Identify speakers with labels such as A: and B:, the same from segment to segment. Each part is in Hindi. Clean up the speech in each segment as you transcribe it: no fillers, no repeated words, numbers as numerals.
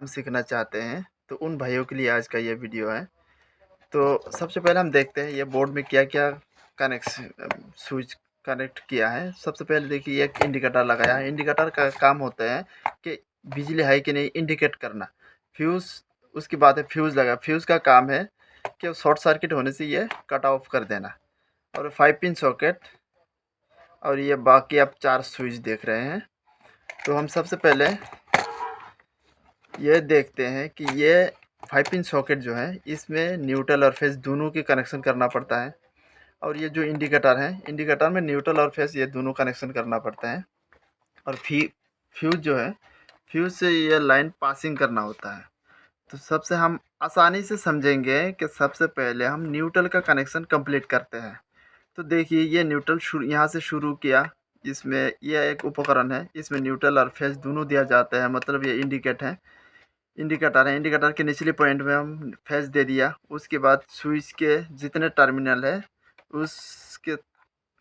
A: हम सीखना चाहते हैं तो उन भाइयों के लिए आज का ये वीडियो है। तो सबसे पहले हम देखते हैं ये बोर्ड में क्या-क्या स्विच कनेक्ट किया है। सबसे पहले देखिए एक इंडिकेटर लगाया है। इंडिकेटर का काम होता है कि बिजली है कि नहीं इंडिकेट करना। फ्यूज़ उसके बाद है फ्यूज़ लगा। फ्यूज़ का काम है कि शॉर्ट सर्किट होने से ये कट ऑफ कर देना। और 5 पिन सॉकेट और ये बाकी आप 4 स्विच देख रहे हैं। तो हम सबसे पहले ये देखते हैं कि ये 5 पिन सॉकेट जो है इसमें न्यूट्रल और फेज़ दोनों की कनेक्शन करना पड़ता है। और ये जो इंडिकेटर है, इंडिकेटर में न्यूट्रल और फेज़ ये दोनों कनेक्शन करना पड़ता है। और फ्यूज़ जो है, फ्यूज़ से ये लाइन पासिंग करना होता है। तो सबसे हम आसानी से समझेंगे कि सबसे पहले हम न्यूट्रल का कनेक्शन कंप्लीट करते हैं। तो देखिए ये न्यूट्रल यहाँ से शुरू किया। इसमें ये एक उपकरण है, इसमें न्यूट्रल और फेज़ दोनों दिया जाता है, मतलब ये इंडिकेटर है। इंडिकेटर के निचले पॉइंट में हम फेज़ दे दिया। उसके बाद स्विच के जितने टर्मिनल है उसके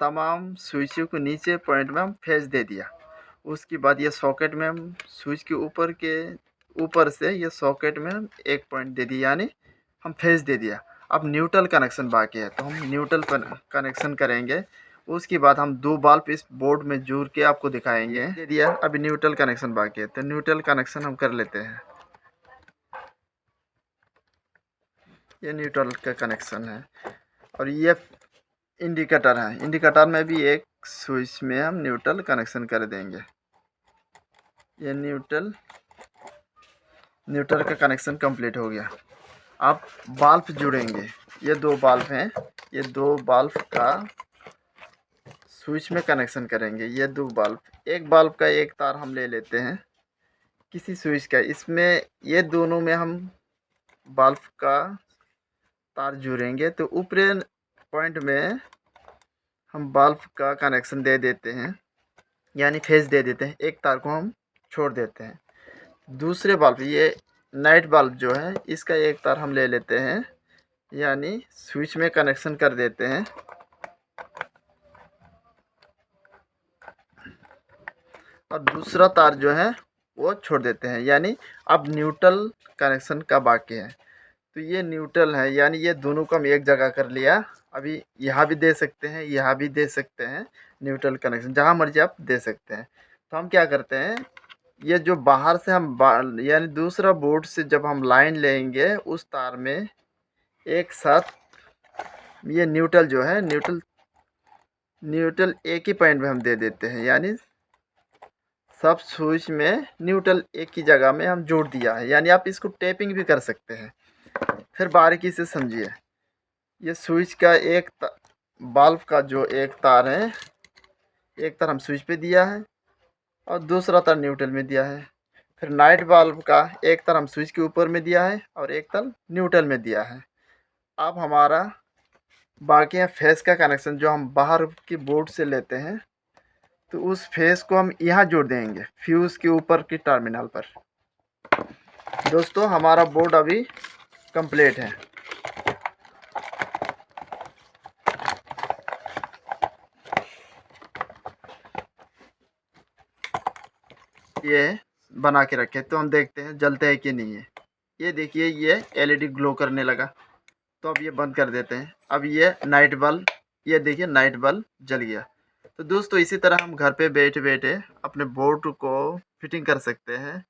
A: तमाम स्विचों के नीचे पॉइंट में हम फेज़ दे दिया। उसके बाद ये सॉकेट में हम स्विच के ऊपर से ये सॉकेट में हम एक पॉइंट दे दिया, यानी हम फेज़ दे दिया। अब न्यूट्रल कनेक्शन बाकी है तो हम न्यूट्रल कनेक्शन करेंगे। उसके बाद हम 2 बल्ब इस बोर्ड में जोड़ के आपको दिखाएंगे। दे दिया, अभी न्यूट्रल कनेक्शन बाकी है तो न्यूट्रल कनेक्शन हम कर लेते हैं। ये न्यूट्रल का कनेक्शन है और ये इंडिकेटर है। इंडिकेटर में भी एक स्विच में हम न्यूट्रल कनेक्शन कर देंगे। ये न्यूट्रल का कनेक्शन कंप्लीट हो गया। अब बल्ब जुड़ेंगे। ये 2 बल्ब हैं, ये 2 बल्ब का स्विच में कनेक्शन करेंगे। ये 2 बल्ब, एक बल्ब का एक तार हम ले लेते हैं किसी स्विच का। इसमें ये दोनों में हम बल्ब का तार जुड़ेंगे तो ऊपरी पॉइंट में हम बल्ब का कनेक्शन दे देते हैं, यानी फेज़ दे देते हैं। एक तार को हम छोड़ देते हैं। दूसरे बल्ब, ये नाइट बल्ब जो है इसका एक तार हम ले लेते हैं, यानी स्विच में कनेक्शन कर देते हैं। और दूसरा तार जो है वो छोड़ देते हैं, यानी अब न्यूट्रल कनेक्शन का बाकी है। तो ये न्यूट्रल है, यानी ये दोनों को हम एक जगह कर लिया। अभी यहाँ भी दे सकते हैं, यहाँ भी दे सकते हैं। न्यूट्रल कनेक्शन जहाँ मर्जी आप दे सकते हैं। तो हम क्या करते हैं, ये जो बाहर से हम यानी दूसरा बोर्ड से जब हम लाइन लेंगे उस तार में एक साथ ये न्यूट्रल जो है न्यूट्रल एक ही पॉइंट में हम दे देते हैं, यानी सब स्विच में न्यूट्रल एक ही जगह में हम जोड़ दिया है। यानी आप इसको टेपिंग भी कर सकते हैं। फिर बारीकी से समझिए, ये स्विच का बल्ब का जो एक तार है, एक तार हम स्विच पे दिया है और दूसरा तार न्यूट्रल में दिया है। फिर नाइट बल्ब का एक तार हम स्विच के ऊपर में दिया है और एक तार न्यूट्रल में दिया है। अब हमारा बाकी है फेस का कनेक्शन, जो हम बाहर की बोर्ड से लेते हैं। तो उस फेस को हम यहाँ जोड़ देंगे फ्यूज़ के ऊपर की टर्मिनल पर। दोस्तों हमारा बोर्ड अभी कंप्लीट है। ये बना के रखे तो हम देखते हैं जलते है कि नहीं है। ये देखिए ये एलईडी ग्लो करने लगा, तो अब ये बंद कर देते हैं। अब ये नाइट बल्ब, ये देखिए नाइट बल्ब जल गया। तो दोस्तों इसी तरह हम घर पे बैठे बैठे अपने बोर्ड को फिटिंग कर सकते हैं।